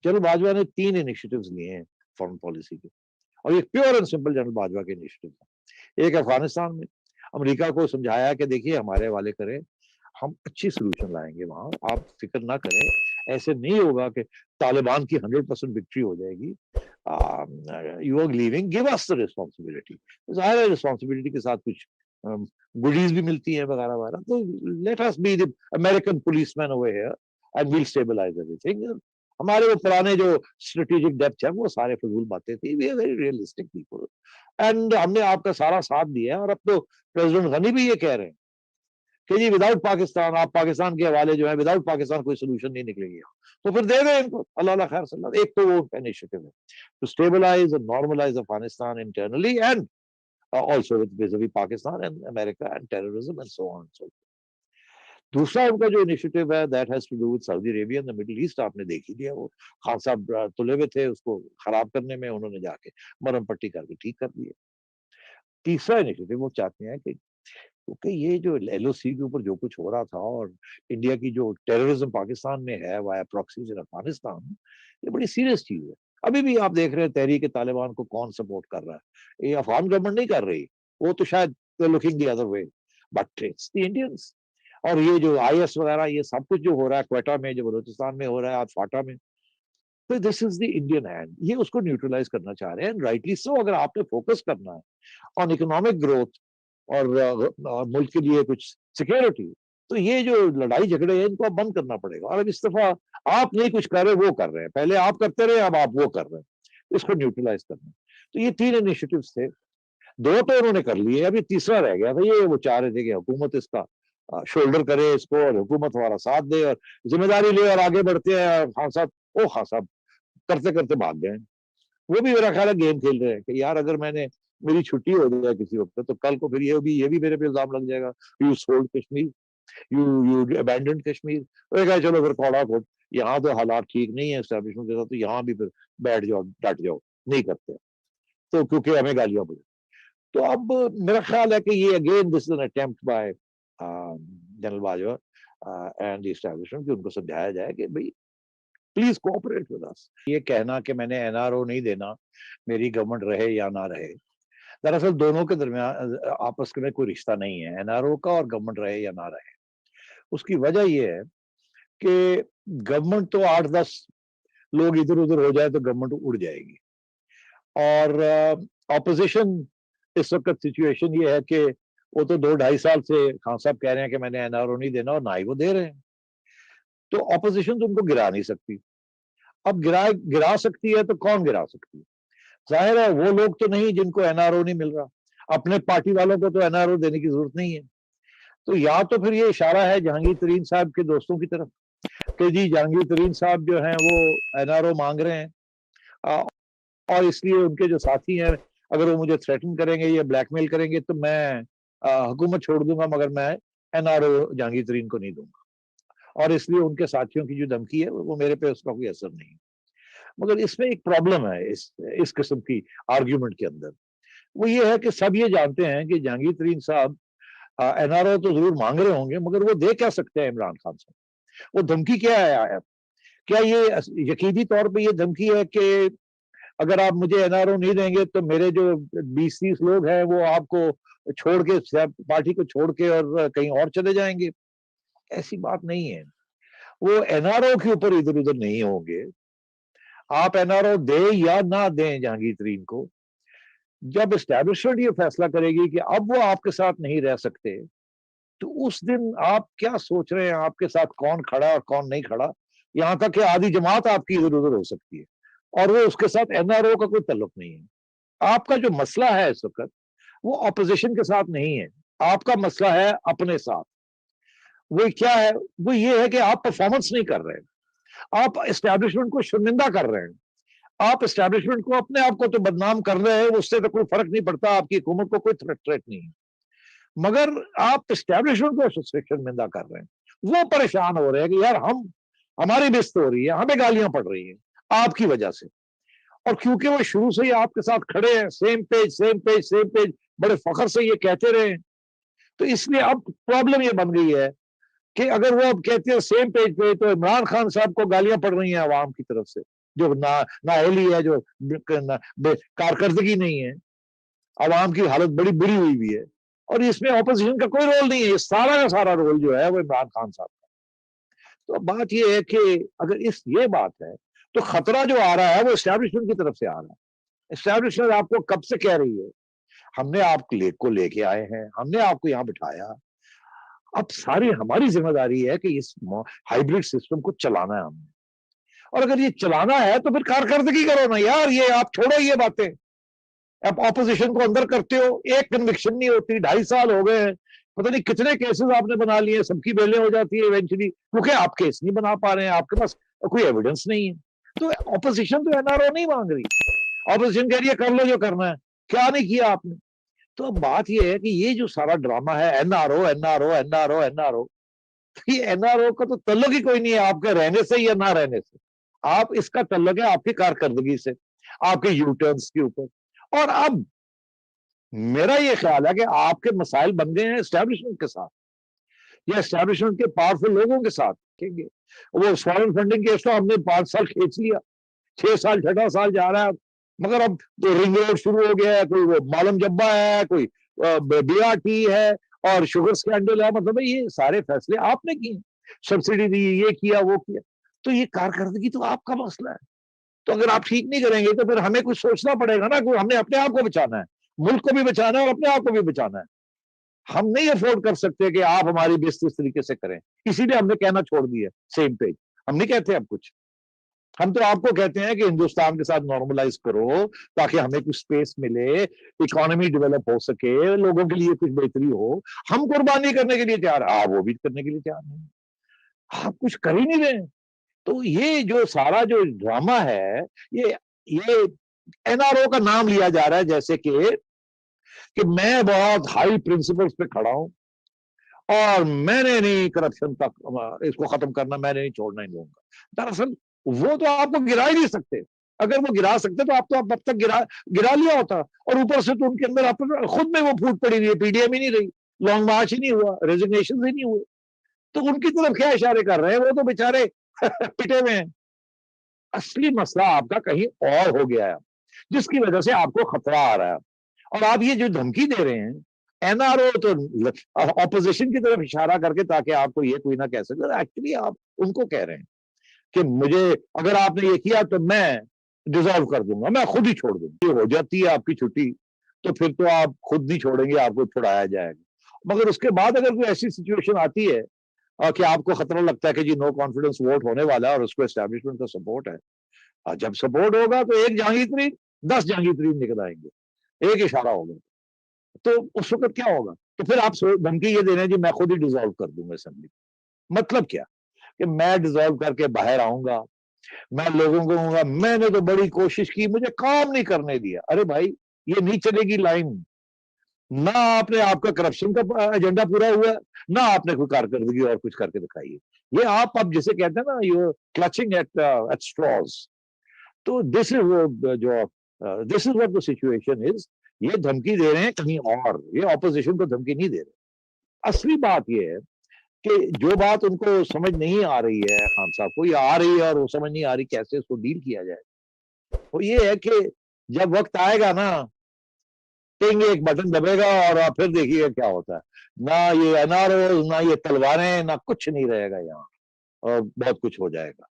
General Bajwa ने 3 initiatives लिए हैं फॉरेन पॉलिसी के, और ये pure and simple general Bajwa के इनिशिएटिव है। एक अफगानिस्तान में अमेरिका को समझाया कि देखिए हमारे हवाले करें, हम अच्छी सोल्यूशन लाएंगे वहां, आप फिक्र ना करें, ऐसे नहीं होगा कि तालिबान की 100% विक्ट्री हो जाएगी, you are leaving, give us the responsibility. जाहिर है रिस्पॉन्सिबिलिटी के साथ कुछ गुडीज भी मिलती है वगैरह वगैरह, तो let us be the American policeman over here and we'll stabilise everything. हमारे वो पुराने जो स्ट्रेटेजिक डेप्थ है वो सारे फजूल बातें थी, we are very realistic people, and हमने आपका सारा साथ दिया है। और अब तो प्रेसिडेंट गनी भी ये कह रहे हैं कि जी विदाउट पाकिस्तान, आप पाकिस्तान के हवाले जो है, विदाउट पाकिस्तान कोई सोल्यूशन नहीं निकलेगी, तो फिर दे दें इनको, अल्लाह खैर सल्ला। एक तो वो इनिशिएटिव है to stabilise and normalise Afghanistan internally and also with vis-a-vis Pakistan and America and terrorism and so on and so forth. दूसरा उनका जो इनिशिएटिव है that has to do with Saudi Arabia and the Middle East, आपने देख ही लिया, वो खान साहब तुले हुए थे उसको खराब करने में, उन्होंने जाके मरहम पट्टी करके ठीक कर दिया। तीसरा इनिशिएटिव वो चाहते हैं कि क्योंकि ये जो एलओसी के ऊपर जो कुछ हो रहा था और इंडिया की जो टेररिज्म पाकिस्तान में है वाया प्रॉक्सीज इन अफगानिस्तान, ये बड़ी सीरियस चीज है। अभी भी आप देख रहे हैं तहरीक तालिबान को कौन सपोर्ट कर रहा है, ये अफगान गवर्नमेंट नहीं कर रही, वो तो शायद looking the other way, but it's the Indians. और ये जो आईएस वगैरह ये सब कुछ जो हो रहा है क्वेटा में, जो बलूचिस्तान में हो रहा है, आज फाटा में, तो this is the Indian hand, ये उसको न्यूट्रलाइज करना चाह रहे हैं, राइटली सो। अगर आपने फोकस करना है ऑन इकोनॉमिक ग्रोथ और मुल्क के लिए कुछ सिक्योरिटी, तो ये जो लड़ाई झगड़े हैं इनको अब बंद करना पड़ेगा। और अब इस दफा आप नहीं कुछ कर रहे, वो कर रहे हैं, पहले आप करते रहे, अब आप वो कर रहे हैं, इसको न्यूट्रलाइज करना। तो ये 3 इनिशिएटिव्स थे, 2 तो उन्होंने कर लिए, अभी तीसरा रह गया था। ये वो चाह रहे थे कि हुकूमत इसका शोल्डर करे इसको, और हुकूमत हमारा साथ दे और जिम्मेदारी ले और आगे बढ़ते हैं। खान साहब, ओ खान साहब करते करते भाग गए। वो भी मेरा ख्याल है गेम खेल रहे हैं कि यार अगर मैंने मेरी छुट्टी हो जाए किसी वक्त तो कल को फिर ये भी मेरे पे इल्जाम लग जाएगा, you sold Kashmir, you abandon Kashmir. तो कहा चलो फिर कौड़ा कोट, यहाँ तो हालात ठीक नहीं है एस्टेब्लिशमेंट के साथ, तो यहाँ भी फिर बैठ जाओ, डट जाओ, नहीं करते तो क्योंकि हमें गालियां पड़ी। तो अब मेरा ख्याल है कि ये again this is an attempt bye general Bajwa and the establishment कि उनको समझाया जाए कि भाई प्लीज कोऑपरेट विद अस। ये कहना कि मैंने एनआरओ नहीं देना, मेरी गवर्नमेंट रहे या ना रहे, दरअसल दोनों के दरमियान आपस में कोई रिश्ता नहीं है, एनआरओ का और गवर्नमेंट रहे या ना रहे। उसकी वजह यह है कि गवर्नमेंट तो 8-10 लोग इधर उधर हो जाए तो गवर्नमेंट उड़ जाएगी, और ऑपोजिशन इस वक्त सिचुएशन ये है कि वो तो 2-2.5 साल से खान साहब कह रहे हैं कि मैंने एनआरओ नहीं देना, और ना ही वो दे रहे हैं, तो ऑपोजिशन तो उनको गिरा नहीं सकती। अब गिरा सकती है तो कौन गिरा सकती है? जाहिर है वो लोग तो नहीं जिनको एनआरओ नहीं मिल रहा, अपने पार्टी वालों को तो एनआरओ देने की जरूरत नहीं है। तो या तो फिर ये इशारा है जहांगीर तरीन साहब के दोस्तों की तरफ कि जी जहांगीर तरीन साहब जो हैं वो एनआरओ मांग रहे हैं, और इसलिए उनके जो साथी हैं अगर वो मुझे थ्रेटन करेंगे या ब्लैकमेल करेंगे तो मैं हुकूमत छोड़ दूंगा, मगर मैं एनआरओ जहांगीर तरीन को नहीं दूंगा, और इसलिए उनके साथियों की जो धमकी है वो मेरे पे उसका कोई असर नहीं। मगर इसमें एक प्रॉब्लम है इस किस्म की आर्ग्यूमेंट के अंदर, वो ये है कि सब ये जानते हैं कि जहांगीर तरीन साहब एनआरओ तो जरूर मांग रहे होंगे, मगर वो दे क्या सकते हैं इमरान खान साहब? वो धमकी क्या है? क्या ये यकीनी तौर पे ये धमकी है कि अगर आप मुझे एनआरओ नहीं देंगे तो मेरे जो 20-30 लोग हैं वो आपको छोड़ के, पार्टी को छोड़ के और कहीं और चले जाएंगे? ऐसी बात नहीं है, वो एनआरओ के ऊपर इधर उधर नहीं होंगे। आप एनआरओ दें या ना दें जहांगीर तरीन को, जब एस्टैब्लिशमेंट ये फैसला करेगी कि अब वो आपके साथ नहीं रह सकते, तो उस दिन आप क्या सोच रहे हैं आपके साथ कौन खड़ा और कौन नहीं खड़ा? यहां तक कि आधी जमात आपकी इधर उधर हो सकती है, और वो उसके साथ एनआरओ का कोई ताल्लुक नहीं है। आपका जो मसला है इस वक्त वो ऑपोजिशन के साथ नहीं है, आपका मसला है अपने साथ। वो क्या है? वो ये है कि आप परफॉर्मेंस नहीं कर रहे हैं, आप एस्टैब्लिशमेंट को शर्मिंदा कर रहे हैं, आप एस्टैब्लिशमेंट को, अपने आप को तो बदनाम कर रहे हैं, उससे तो कोई फर्क नहीं पड़ता, आपकी हुकूमत को कोई थ्रेट नहीं है, मगर आप एस्टैब्लिशमेंट को शर्मिंदा कर रहे हैं। वो परेशान हो रहे हैं कि यार हमारी बेइज्जती हो रही है, हमें गालियां पड़ रही हैं आपकी वजह से, और क्योंकि वो शुरू से ही आपके साथ खड़े हैं, same page same page same page, बड़े फख्र से ये कहते रहे, तो इसलिए अब प्रॉब्लम ये बन गई है कि अगर वो अब कहते हैं सेम पेज पे, तो इमरान खान साहब को गालियां पड़ रही हैं अवाम की तरफ से, جو نااہلی ہے, جو کارکردگی نہیں ہے, عوام کی حالت بڑی بری ہوئی بھی ہے, اور اس میں اپوزیشن کا کوئی رول نہیں ہے, یہ سارا کا سارا رول جو ہے وہ عمران خان صاحب کا. تو بات یہ ہے کہ اگر یہ بات ہے تو خطرہ جو آ رہا ہے وہ اسٹیبلشمنٹ کی طرف سے آ رہا ہے. اسٹیبلشمنٹ آپ کو کب سے کہہ رہی ہے, ہم نے آپ کو لے کے آئے ہیں, ہم نے آپ کو یہاں بٹھایا, اب ساری ہماری ذمہ داری ہے کہ اس ہائیبرڈ سسٹم کو چلانا ہے ہم نے, اور اگر یہ چلانا ہے تو پھر کارکردگی کرو نا یار, یہ آپ چھوڑو یہ باتیں. آپ اپوزیشن کو اندر کرتے ہو, ایک کنوکشن نہیں ہوتی, 2.5 سال ہو گئے ہیں, پتہ نہیں کتنے کیسز آپ نے بنا لیے, سب کی بیلیں ہو جاتی ہے ایونچولی, کیونکہ آپ کیس نہیں بنا پا رہے ہیں, آپ کے پاس کوئی ایویڈنس نہیں ہے. تو اپوزیشن تو NRO نہیں مانگ رہی, اپوزیشن کہہ رہی ہے کر لو جو کرنا ہے, کیا نہیں کیا آپ نے. تو اب بات یہ ہے کہ یہ جو سارا ڈرامہ ہے NRO NRO NRO NRO, یہ NRO کا تو تعلق ہی کوئی نہیں ہے آپ کے رہنے سے یا نہ رہنے سے, آپ اس کا تعلق ہے آپ کی کارکردگی سے, آپ کے یو ٹرنس کے اوپر. اور اب میرا یہ خیال ہے کہ آپ کے مسائل بن گئے ہیں اسٹیبلشمنٹ کے ساتھ, یا اسٹیبلشمنٹ کے پاورفل لوگوں کے ساتھ. وہ فارن فنڈنگ کیس تو ہم نے 5 سال کھینچ لیا, 6 سال 6 سال جا رہا ہے, مگر اب تو رنگ روڈ شروع ہو گیا ہے, کوئی وہ معلوم جبا ہے, کوئی BRT ہے, اور شوگر سکینڈل ہے. مطلب یہ سارے فیصلے آپ نے کیے, سبسڈی دی, یہ کیا وہ کیا. تو یہ کارکردگی تو آپ کا مسئلہ ہے. تو اگر آپ ٹھیک نہیں کریں گے تو پھر ہمیں کچھ سوچنا پڑے گا نا, کہ ہم نے اپنے آپ کو بچانا ہے, ملک کو بھی بچانا ہے اور اپنے آپ کو بھی بچانا ہے. ہم نہیں افورڈ کر سکتے کہ آپ ہماری بست اس طریقے سے کریں, اسی لیے ہم نے کہنا چھوڑ دیا سیم پیج. ہم نہیں کہتے اب کچھ, ہم تو آپ کو کہتے ہیں کہ ہندوستان کے ساتھ نارملائز کرو تاکہ ہمیں کچھ سپیس ملے, اکانومی ڈیولپ ہو سکے, لوگوں کے لیے کچھ بہتری ہو. ہم قربانی کرنے کے لیے تیار, آپ وہ بھی کرنے کے لیے تیار نہیں, آپ کچھ کر ہی نہیں رہے. تو یہ جو سارا جو ڈرامہ ہے, یہ NRO کا نام لیا جا رہا ہے جیسے کہ میں بہت ہائی پرنسپلز پہ کھڑا ہوں, اور میں نے نہیں کرپشن تک اس کو ختم کرنا, میں نے نہیں چھوڑنا ہی دوں گا. دراصل وہ تو آپ کو گرا ہی نہیں سکتے. اگر وہ گرا سکتے تو آپ تو اب تک گرا لیا ہوتا. اور اوپر سے تو ان کے اندر آپ خود میں وہ پھوٹ پڑی ہوئی ہے, PDM ہی نہیں رہی, لانگ مارچ ہی نہیں ہوا, ریزگنیشن ہی نہیں ہوئے. تو ان کی طرف کیا اشارے کر رہے ہیں, وہ تو بیچارے پٹے ہوئے ہیں. اصلی مسئلہ آپ کا کہیں اور ہو گیا ہے, جس کی وجہ سے آپ کو خطرہ آ رہا ہے. اور آپ یہ جو دھمکی دے رہے ہیں NRO, تو اپوزیشن کی طرف اشارہ کر کے تاکہ آپ کو یہ کوئی نہ کہہ سکے. ایکچولی آپ ان کو کہہ رہے ہیں کہ مجھے اگر آپ نے یہ کیا تو میں ڈیزالو کر دوں گا, میں خود ہی چھوڑ دوں گا. یہ ہو جاتی ہے آپ کی چھٹی تو پھر تو آپ خود نہیں چھوڑیں گے, آپ کو چھڑایا جائے گا. مگر اس کے بعد اگر کوئی ایسی سچویشن آتی ہے کہ آپ کو خطرہ لگتا ہے کہ جی نو کانفیڈنس ووٹ ہونے والا ہے اور اس کو اسٹیبلشمنٹ کا سپورٹ ہے, جب سپورٹ ہوگا تو ایک جہانگیر ترین 10 جہانگیر ترین نکل آئیں گے, ایک اشارہ ہوگا. تو اس وقت کیا ہوگا, تو پھر آپ دھمکی یہ دے رہے ہیں جی میں خود ہی ڈیزالو کر دوں گا اسمبلی. مطلب کیا کہ میں ڈیزالو کر کے باہر آؤں گا, میں لوگوں کو کہوں گا میں نے تو بڑی کوشش کی, مجھے کام نہیں کرنے دیا. ارے بھائی یہ نہیں چلے گی لائن. نہ آپ نے آپ کا کرپشن کا ایجنڈا پورا ہوا, نہ آپ نے کوئی کارکردگی اور کچھ کر کے دکھائی ہے. یہ آپ اب جسے کہتے ہیں نا یو کلچنگ ایٹ اسٹراز. تو دس is what the situation is. یہ دھمکی دے رہے ہیں کہیں اور, یہ اپوزیشن کو دھمکی نہیں دے رہے. اصلی بات یہ ہے کہ جو بات ان کو سمجھ نہیں آ رہی ہے خان صاحب کو, یا آ رہی ہے اور وہ سمجھ نہیں آ رہی کیسے اس کو ڈیل کیا جائے, وہ یہ ہے کہ جب وقت آئے گا نا, ایک بٹن دبے گا اور پھر دیکھیے گا کیا ہوتا ہے. نہ یہ NRO, نہ یہ تلواریں, نہ کچھ نہیں رہے گا یہاں, اور بہت کچھ ہو جائے گا.